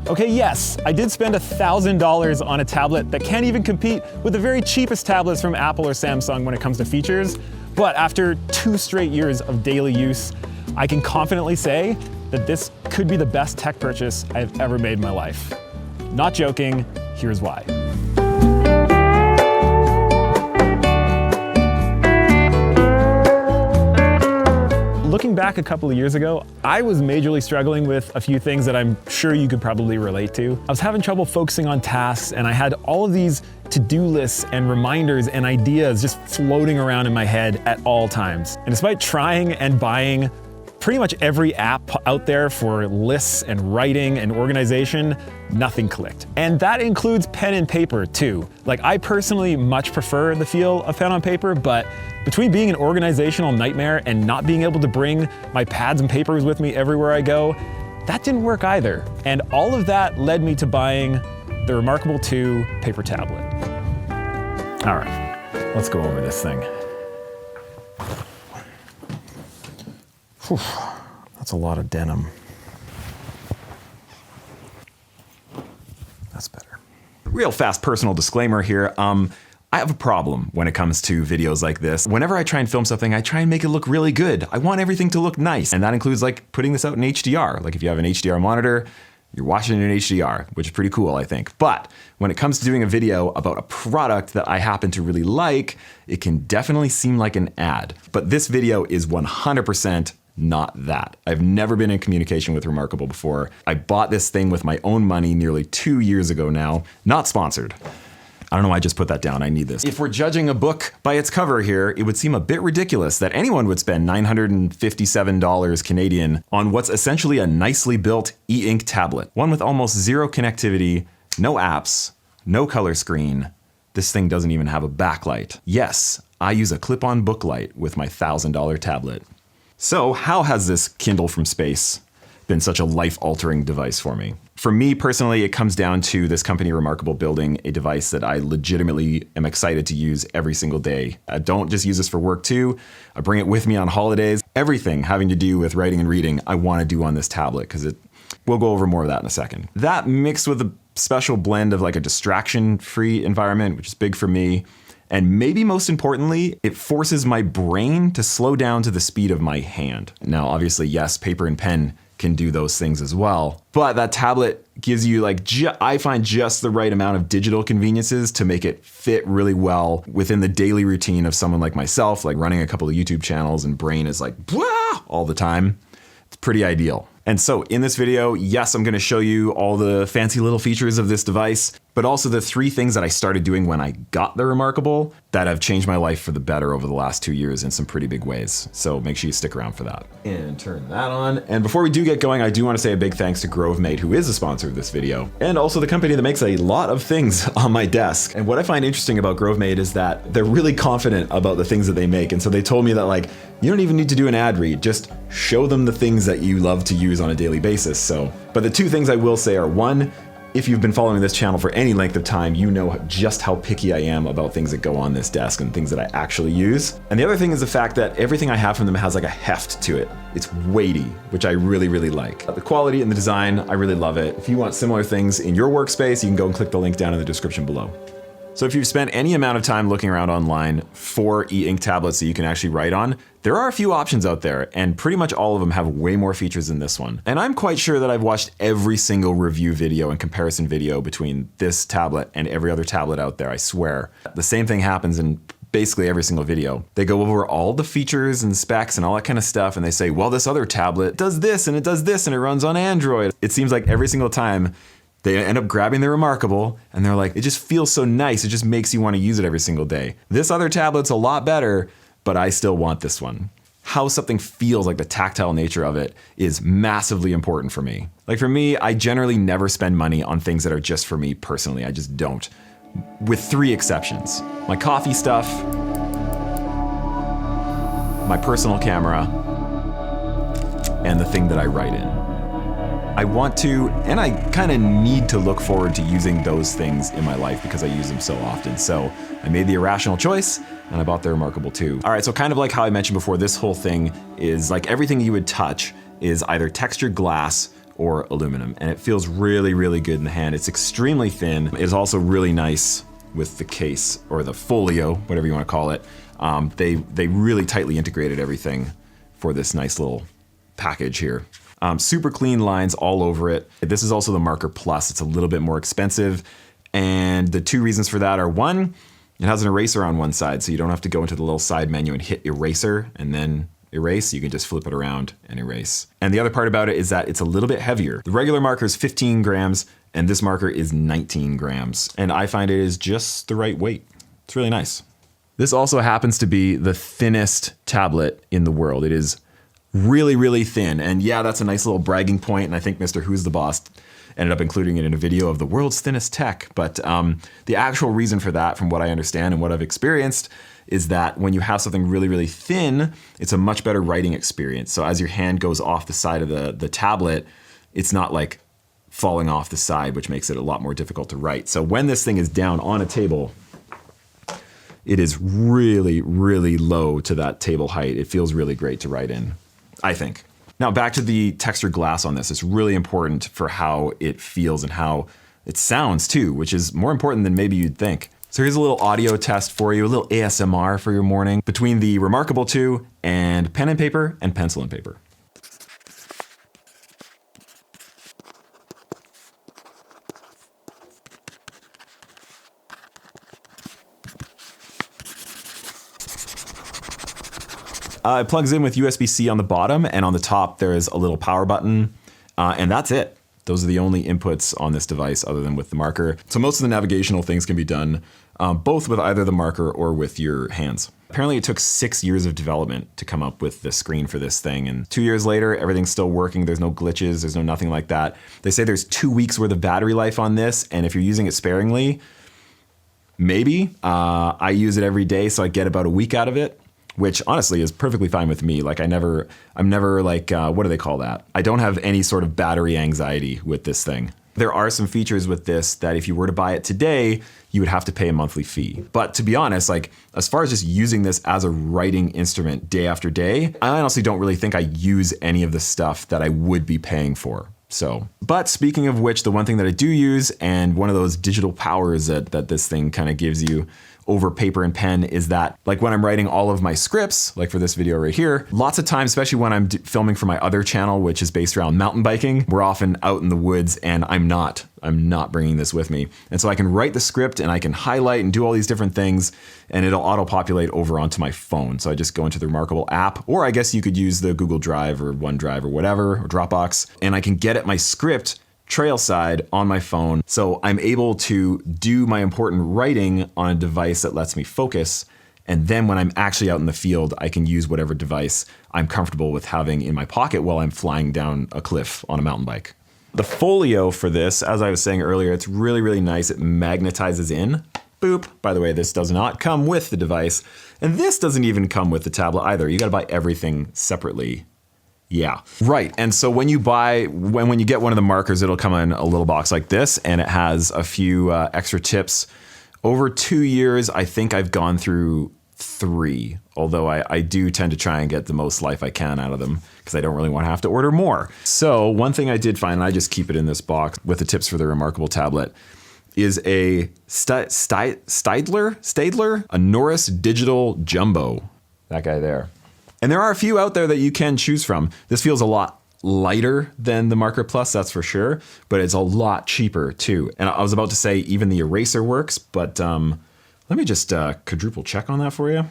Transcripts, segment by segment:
Okay, yes, I did spend $1,000 on a tablet that can't even compete with the very cheapest tablets from Apple or Samsung when it comes to features, but after 2 straight years of daily use, I can confidently say that this could be the best tech purchase I've ever made in my life. Not joking, here's why. Looking back a couple of years ago, I was majorly struggling with a few things that I'm sure you could probably relate to. I was having trouble focusing on tasks, and I had all of these to-do lists and reminders and ideas just floating around in my head at all times. And despite trying and buying pretty much every app out there for lists and writing and organization, nothing clicked. And that includes pen and paper too. Like, I personally much prefer the feel of pen on paper, but between being an organizational nightmare and not being able to bring my pads and papers with me everywhere I go, that didn't work either. And all of that led me to buying the reMarkable 2 paper tablet. All right, let's go over this thing. Whew, that's a lot of denim. That's better. Real fast personal disclaimer here. I have a problem when it comes to videos like this. Whenever I try and film something, I try and make it look really good. I want everything to look nice. And that includes like putting this out in HDR. Like if you have an HDR monitor, you're watching it in HDR, which is pretty cool, I think. But when it comes to doing a video about a product that I happen to really like, it can definitely seem like an ad. But this video is 100% not that. I've never been in communication with reMarkable before. I bought this thing with my own money nearly 2 years ago now. Not sponsored. I don't know why I just put that down, I need this. If we're judging a book by its cover here, it would seem a bit ridiculous that anyone would spend $957 Canadian on what's essentially a nicely built e-ink tablet. One with almost zero connectivity, no apps, no color screen. This thing doesn't even have a backlight. Yes, I use a clip-on book light with my $1,000 tablet. So how has this Kindle from space been such a life-altering device for me? For me personally, it comes down to this company reMarkable building a device that I legitimately am excited to use every single day. I don't just use this for work too. I bring it with me on holidays. Everything having to do with writing and reading, I want to do on this tablet because we'll go over more of that in a second. That mixed with a special blend of like a distraction-free environment, which is big for me. And maybe most importantly, it forces my brain to slow down to the speed of my hand. Now, obviously, yes, paper and pen can do those things as well. But that tablet gives you like, I find just the right amount of digital conveniences to make it fit really well within the daily routine of someone like myself, like running a couple of YouTube channels and brain is like, blah, all the time. It's pretty ideal. And so in this video, yes, I'm gonna show you all the fancy little features of this device, but also the 3 things that I started doing when I got the reMarkable that have changed my life for the better over the last 2 years in some pretty big ways. So make sure you stick around for that. And turn that on. And before we do get going, I do wanna say a big thanks to Grovemade, who is a sponsor of this video, and also the company that makes a lot of things on my desk. And what I find interesting about Grovemade is that they're really confident about the things that they make. And so they told me that like, you don't even need to do an ad read, just show them the things that you love to use on a daily basis. But the 2 things I will say are, 1, if you've been following this channel for any length of time, you know just how picky I am about things that go on this desk and things that I actually use. And the other thing is the fact that everything I have from them has like a heft to it. It's weighty, which I really, really like. The quality and the design, I really love it. If you want similar things in your workspace, you can go and click the link down in the description below. So if you've spent any amount of time looking around online for e-ink tablets that you can actually write on, there are a few options out there, and pretty much all of them have way more features than this one. And I'm quite sure that I've watched every single review video and comparison video between this tablet and every other tablet out there, I swear. The same thing happens in basically every single video. They go over all the features and specs and all that kind of stuff, and they say, well, this other tablet does this, and it does this, and it runs on Android. It seems like every single time they end up grabbing their reMarkable and they're like, it just feels so nice. It just makes you want to use it every single day. This other tablet's a lot better, but I still want this one. How something feels, like the tactile nature of it, is massively important for me. Like for me, I generally never spend money on things that are just for me personally. I just don't. With 3 exceptions. My coffee stuff, my personal camera, and the thing that I write in. I want to, and I kind of need to look forward to using those things in my life because I use them so often. So I made the irrational choice and I bought the reMarkable 2. All right, so kind of like how I mentioned before, this whole thing is like everything you would touch is either textured glass or aluminum. And it feels really, really good in the hand. It's extremely thin. It's also really nice with the case, or the folio, whatever you want to call it. They really tightly integrated everything for this nice little package here. Super clean lines all over it. This is also the Marker Plus. It's a little bit more expensive. And the two reasons for that are, one, it has an eraser on one side, so you don't have to go into the little side menu and hit eraser and then erase. You can just flip it around and erase. And the other part about it is that it's a little bit heavier. The regular marker is 15 grams and this marker is 19 grams. And I find it is just the right weight. It's really nice. This also happens to be the thinnest tablet in the world. It is really, really thin. And yeah, that's a nice little bragging point. And I think Mr. Who's the Boss ended up including it in a video of the world's thinnest tech. But the actual reason for that, from what I understand and what I've experienced, is that when you have something really, really thin, it's a much better writing experience. So as your hand goes off the side of the tablet, it's not like falling off the side, which makes it a lot more difficult to write. So when this thing is down on a table, it is really, really low to that table height. It feels really great to write in, I think. Now back to the textured glass on this. It's really important for how it feels and how it sounds too, which is more important than maybe you'd think. So here's a little audio test for you, a little ASMR for your morning between the reMarkable 2 and pen and paper and pencil and paper. It plugs in with USB-C on the bottom, and on the top there is a little power button, and that's it. Those are the only inputs on this device other than with the marker. So most of the navigational things can be done both with either the marker or with your hands. Apparently it took 6 years of development to come up with the screen for this thing, and 2 years later, everything's still working. There's no glitches, there's no nothing like that. They say there's 2 weeks worth of battery life on this, and if you're using it sparingly, maybe. I use it every day, so I get about a week out of it, which honestly is perfectly fine with me. Like I'm never like, what do they call that? I don't have any sort of battery anxiety with this thing. There are some features with this that if you were to buy it today, you would have to pay a monthly fee. But to be honest, like as far as just using this as a writing instrument day after day, I honestly don't really think I use any of the stuff that I would be paying for. So, but speaking of which, the one thing that I do use, and one of those digital powers that this thing kind of gives you over paper and pen, is that like when I'm writing all of my scripts, like for this video right here, lots of times, especially when I'm filming for my other channel, which is based around mountain biking, we're often out in the woods and I'm not bringing this with me. And so I can write the script and I can highlight and do all these different things and it'll auto-populate over onto my phone. So I just go into the reMarkable app, or I guess you could use the Google Drive or OneDrive or whatever, or Dropbox, and I can get at my script trail side on my phone. So I'm able to do my important writing on a device that lets me focus. And then when I'm actually out in the field, I can use whatever device I'm comfortable with having in my pocket while I'm flying down a cliff on a mountain bike. The folio for this, as I was saying earlier, it's really, really nice. It magnetizes in. Boop. By the way, this does not come with the device. And this doesn't even come with the tablet either. You gotta buy everything separately. Yeah, right. And so when you when you get one of the markers, it'll come in a little box like this, and it has a few extra tips. Over 2 years, I think I've gone through 3, although I do tend to try and get the most life I can out of them because I don't really want to have to order more. So one thing I did find, and I just keep it in this box with the tips for the reMarkable tablet, is a Staedtler, a Norris Digital Jumbo. That guy there. And there are a few out there that you can choose from. This feels a lot lighter than the Marker Plus, that's for sure, but it's a lot cheaper too. And I was about to say even the eraser works, but let me just quadruple check on that for you.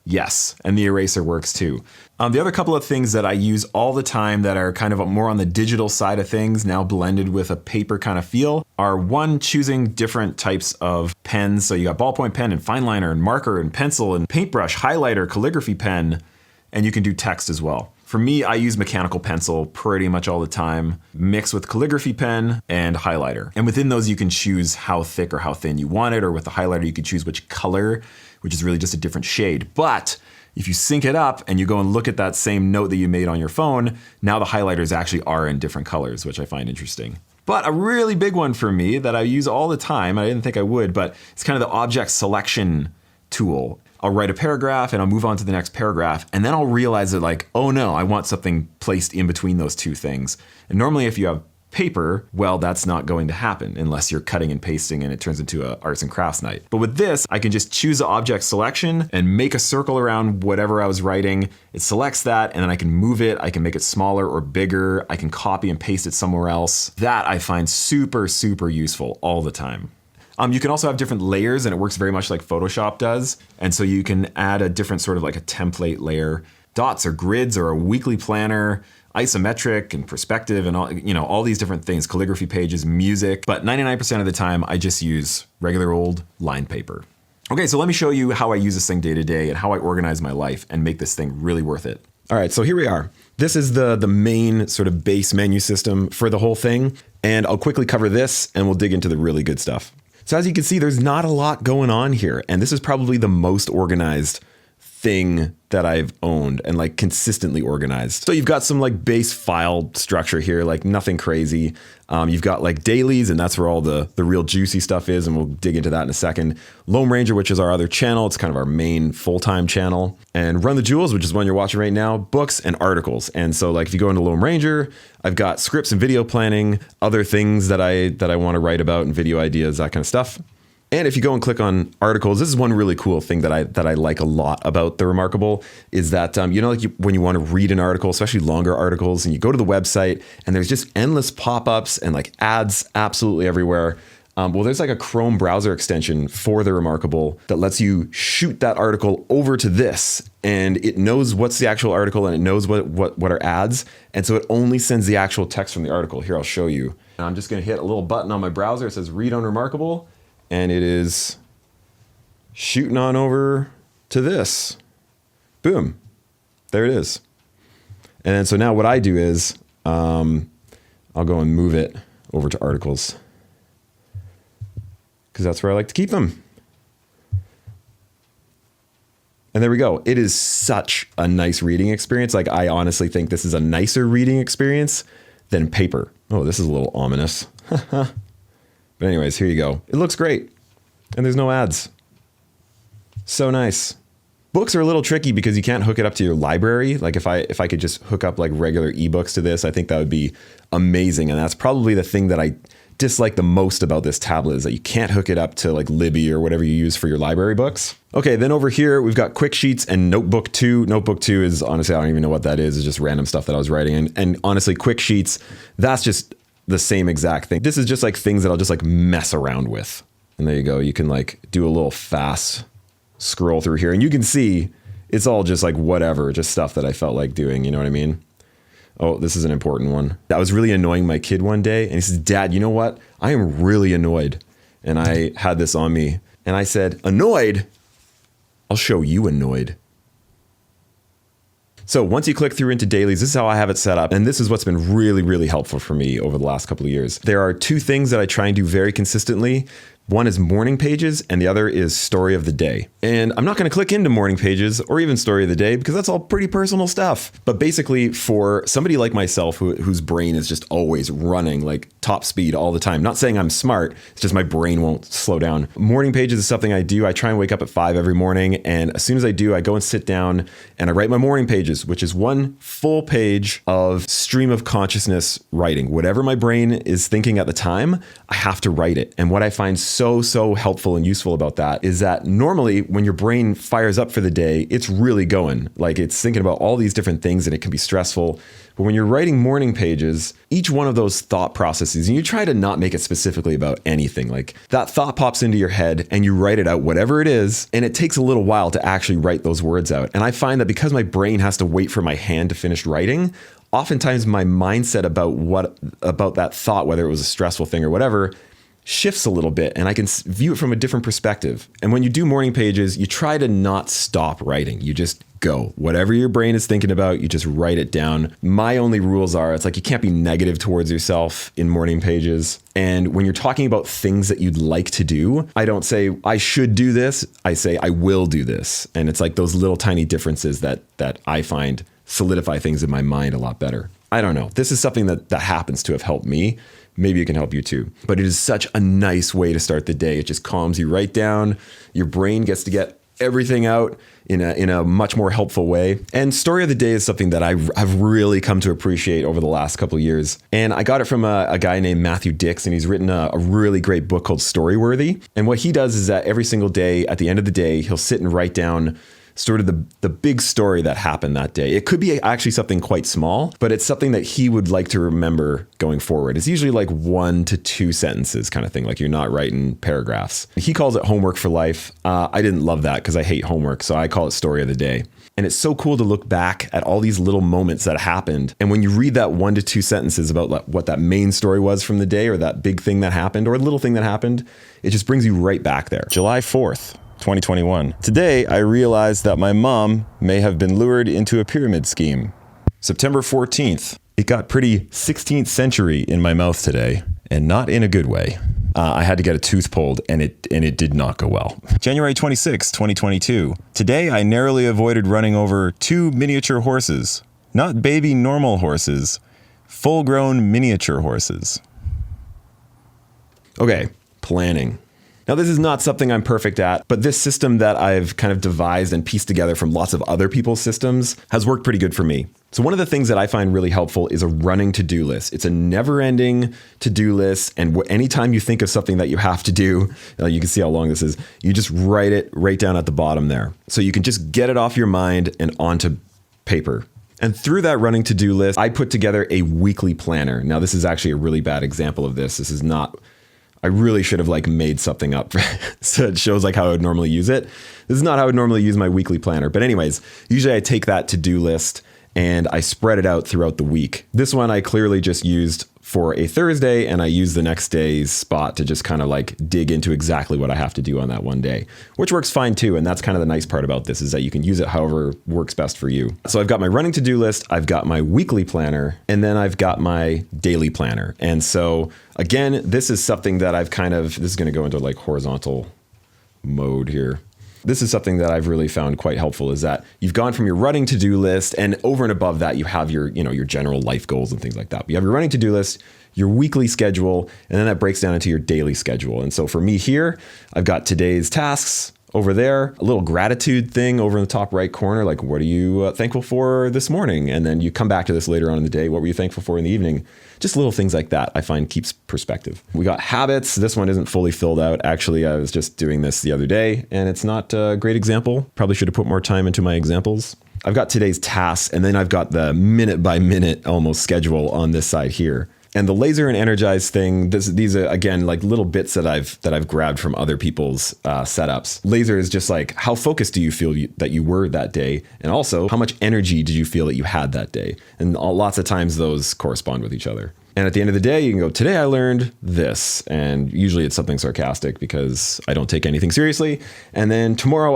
Yes, and the eraser works too. The other couple of things that I use all the time that are kind of more on the digital side of things, now blended with a paper kind of feel, are one, choosing different types of pens. So you got ballpoint pen and fine liner and marker and pencil and paintbrush, highlighter, calligraphy pen, and you can do text as well. For me, I use mechanical pencil pretty much all the time, mixed with calligraphy pen and highlighter. And within those, you can choose how thick or how thin you want it, or with the highlighter, you can choose which color, which is really just a different shade. But if you sync it up and you go and look at that same note that you made on your phone, now the highlighters actually are in different colors, which I find interesting. But a really big one for me that I use all the time, I didn't think I would, but it's kind of the object selection tool. I'll write a paragraph and I'll move on to the next paragraph. And then I'll realize that like, oh no, I want something placed in between those two things. And normally if you have paper, well, that's not going to happen unless you're cutting and pasting and it turns into a arts and crafts night. But with this, I can just choose the object selection and make a circle around whatever I was writing. It selects that and then I can move it. I can make it smaller or bigger. I can copy and paste it somewhere else. That I find super, super useful all the time. You can also have different layers and it works very much like Photoshop does. And so you can add a different sort of like a template layer. Dots or grids or a weekly planner, isometric and perspective and all, all these different things, calligraphy pages, music. But 99% of the time, I just use regular old lined paper. Okay, so let me show you how I use this thing day to day and how I organize my life and make this thing really worth it. All right, so here we are. This is the main sort of base menu system for the whole thing. And I'll quickly cover this and we'll dig into the really good stuff. So as you can see, there's not a lot going on here. And this is probably the most organized thing that I've owned and like consistently organized. So you've got some like base file structure here, like nothing crazy. You've got like dailies and that's where all the real juicy stuff is. And we'll dig into that in a second. Lone Ranger, which is our other channel. It's kind of our main full-time channel. And Run the Joules, which is one you're watching right now, books and articles. And so like if you go into Lone Ranger, I've got scripts and video planning, other things that I want to write about and video ideas, that kind of stuff. And if you go and click on articles, this is one really cool thing that I like a lot about the reMarkable is that, when you want to read an article, especially longer articles, and you go to the website and there's just endless pop-ups and like ads absolutely everywhere. Well, there's like a Chrome browser extension for the reMarkable that lets you shoot that article over to this and it knows what's the actual article and it knows what are ads. And so it only sends the actual text from the article. Here, I'll show you. And I'm just going to hit a little button on my browser. It says read on reMarkable. And it is shooting on over to this. Boom. There it is. And then so now what I do is I'll go and move it over to articles because that's where I like to keep them. And there we go. It is such a nice reading experience. Like I honestly think this is a nicer reading experience than paper. Oh, this is a little ominous. But anyways, here you go. It looks great. And there's no ads. So nice. Books are a little tricky because you can't hook it up to your library. Like if I could just hook up like regular ebooks to this, I think that would be amazing. And that's probably the thing that I dislike the most about this tablet is that you can't hook it up to like Libby or whatever you use for your library books. Okay, then over here, we've got Quick Sheets and Notebook 2. Notebook 2 is honestly, I don't even know what that is. It's just random stuff that I was writing. And honestly, Quick Sheets, that's just the same exact thing. This is just like things that I'll just like mess around with. And there you go. You can like do a little fast scroll through here and you can see it's all just like whatever, just stuff that I felt like doing. You know what I mean? Oh, this is an important one. I was really annoying my kid one day and he says, Dad, you know what? I am really annoyed. And I had this on me and I said, annoyed? I'll show you annoyed. So once you click through into dailies, this is how I have it set up. And this is what's been really, really helpful for me over the last couple of years. There are two things that I try and do very consistently. One is morning pages and the other is story of the day. And I'm not going to click into morning pages or even story of the day because that's all pretty personal stuff. But basically for somebody like myself whose brain is just always running like top speed all the time, not saying I'm smart, it's just my brain won't slow down. Morning pages is something I do. I try and wake up at 5 every morning. And as soon as I do, I go and sit down and I write my morning pages, which is one full page of stream of consciousness writing. Whatever my brain is thinking at the time, I have to write it. And what I find so helpful and useful about that is that normally when your brain fires up for the day, it's really going. Like it's thinking about all these different things and it can be stressful. But when you're writing morning pages, each one of those thought processes, and you try to not make it specifically about anything, like that thought pops into your head and you write it out, whatever it is, and it takes a little while to actually write those words out. And I find that because my brain has to wait for my hand to finish writing, oftentimes my mindset about that thought, whether it was a stressful thing or whatever, shifts a little bit and I can view it from a different perspective. And when you do morning pages, you try to not stop writing. You just go. Whatever your brain is thinking about, you just write it down. My only rules are, it's like you can't be negative towards yourself in morning pages. And when you're talking about things that you'd like to do, I don't say, I should do this. I say, I will do this. And it's like those little tiny differences that I find solidify things in my mind a lot better. I don't know. This is something that happens to have helped me. Maybe it can help you too. But it is such a nice way to start the day. It just calms you right down. Your brain gets to get everything out in a much more helpful way. And story of the day is something that I've really come to appreciate over the last couple of years. And I got it from a guy named Matthew Dix, and he's written a really great book called Storyworthy. And what he does is that every single day, at the end of the day, he'll sit and write down sort of the big story that happened that day. It could be actually something quite small, but it's something that he would like to remember going forward. It's usually like 1 to 2 sentences kind of thing, like you're not writing paragraphs. He calls it homework for life. I didn't love that because I hate homework, so I call it story of the day. And it's so cool to look back at all these little moments that happened. And when you read that 1 to 2 sentences about what that main story was from the day, or that big thing that happened, or a little thing that happened, it just brings you right back there. July 4th. 2021. Today, I realized that my mom may have been lured into a pyramid scheme. September 14th. It got pretty 16th century in my mouth today, and not in a good way. I had to get a tooth pulled, and it did not go well. January 26, 2022. Today, I narrowly avoided running over 2 miniature horses. Not baby normal horses, full-grown miniature horses. Okay, planning. Now, this is not something I'm perfect at, but this system that I've kind of devised and pieced together from lots of other people's systems has worked pretty good for me. So one of the things that I find really helpful is a running to-do list. It's a never-ending to-do list, and anytime you think of something that you have to do, you can see how long this is, you just write it right down at the bottom there. So you can just get it off your mind and onto paper. And through that running to-do list, I put together a weekly planner. Now, this is actually a really bad example of this. This is not... I really should have made something up so it shows how I would normally use it. This is not how I would normally use my weekly planner. But anyways, usually I take that to-do list and I spread it out throughout the week. This one I clearly just used for a Thursday, and I used the next day's spot to just kind of dig into exactly what I have to do on that one day, which works fine too. And that's kind of the nice part about this, is that you can use it however works best for you. So I've got my running to-do list, I've got my weekly planner, and then I've got my daily planner. And so again, this is something that this is going to go into horizontal mode here. This is something that I've really found quite helpful, is that you've gone from your running to-do list, and over and above that, you have your general life goals and things like that. But you have your running to-do list, your weekly schedule, and then that breaks down into your daily schedule. And so for me here, I've got today's tasks over there, a little gratitude thing over in the top right corner, what are you thankful for this morning? And then you come back to this later on in the day. What were you thankful for in the evening? Just little things like that I find keeps perspective. We got habits. This one isn't fully filled out. Actually, I was just doing this the other day, and it's not a great example. Probably should have put more time into my examples. I've got today's tasks, and then I've got the minute by minute almost schedule on this side here. And the laser and energize thing, these are, again, little bits that I've grabbed from other people's setups. Laser is just how focused do you feel that you were that day? And also, how much energy did you feel that you had that day? And lots of times those correspond with each other. And at the end of the day, you can go, today I learned this. And usually it's something sarcastic because I don't take anything seriously. And then tomorrow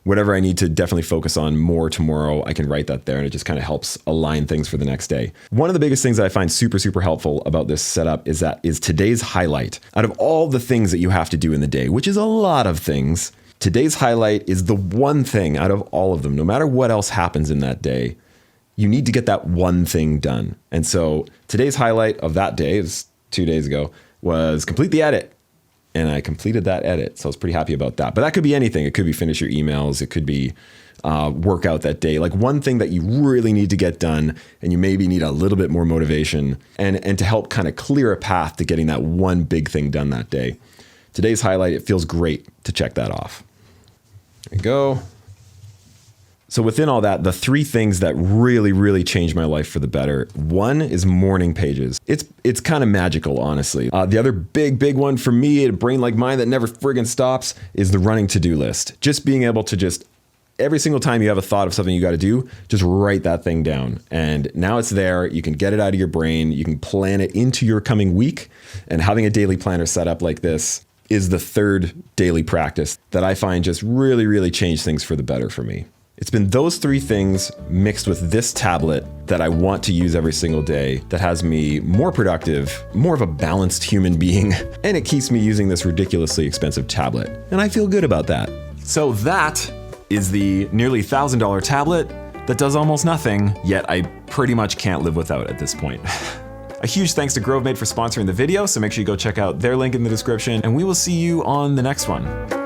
whatever I need to definitely focus on more tomorrow, I can write that there, and it just kind of helps align things for the next day. One of the biggest things that I find super, super helpful about this setup is today's highlight. Out of all the things that you have to do in the day, which is a lot of things, today's highlight is the one thing out of all of them, no matter what else happens in that day, you need to get that one thing done. And so today's highlight of that day, it was 2 days ago, was complete the edit. And I completed that edit. So I was pretty happy about that. But that could be anything. It could be finish your emails. It could be work out that day. One thing that you really need to get done, and you maybe need a little bit more motivation and to help kind of clear a path to getting that one big thing done that day. Today's highlight, it feels great to check that off. There you go. So within all that, the 3 things that really, really changed my life for the better. One is morning pages. It's kind of magical, honestly. The other big one for me, a brain like mine that never friggin' stops, is the running to-do list. Just being able to every single time you have a thought of something you got to do, just write that thing down. And now it's there. You can get it out of your brain. You can plan it into your coming week. And having a daily planner set up like this is the 3rd daily practice that I find just really, really changed things for the better for me. It's been those 3 things mixed with this tablet that I want to use every single day that has me more productive, more of a balanced human being, and it keeps me using this ridiculously expensive tablet. And I feel good about that. So that is the nearly $1,000 tablet that does almost nothing, yet I pretty much can't live without at this point. A huge thanks to Grovemade for sponsoring the video, so make sure you go check out their link in the description, and we will see you on the next one.